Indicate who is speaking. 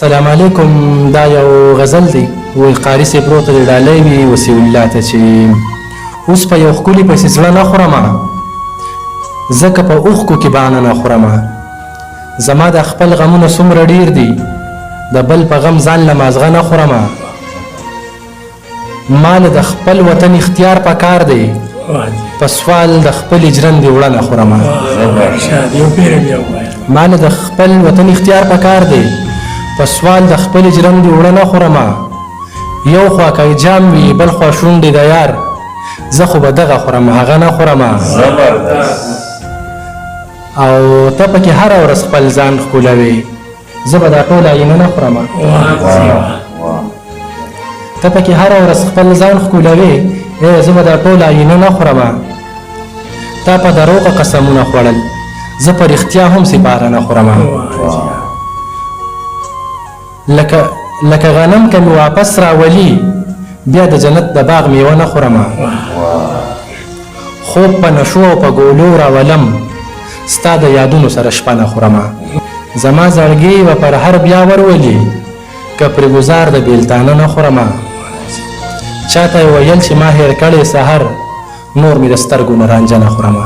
Speaker 1: سلام علیکم. دا یو غزل دی وی قاري صاحب پروته د ډالۍ وي وسیع الله ته چې اوس په یو ښکلي پسې زړه نه خورمه ځکه په اوښکو کې بانه نه خورمه. زما د خپل غمونه څومره ډېر دي د بل په غم ځان له مازغه نه خورمه. ما له د خپل وطن اختیار پکار دی په سوال د خپل ژرندې وړه نه خورمه. ما له د خپل وطن اختیار پکار دی په سوال د خپل ژرندې وړه نه خورمه. یو خوا که جام وي بل خوا شونډې د یار زه خو به دغه خورم هغه نه خورمه. او ته پکې هره ورځ خپل ځان ښکلوې زه به دا ټوله آینه نه خورمه. ته پکې هره ورځ خپل ځان ښکلوې زه به دا ټوله آینه نه خورمه. تا په دروغه قسمونه خوړل زه په رښتیا هم سپاره نه خورمه. لکه غنم که مې واپس راولي بیا د جنت د باغ میوه نه خورمه. خوب په نشو او په ګولو راولم ستا د یادونو سره شپه نه خورمه. زما زړګي به پر هر بیا ورولي که پرې ګزار د بیلتانه نه خورمه. چاته یې ویل چې ما هېر کړی سحر نور مې د سترګو نه رانجه نه خورمه.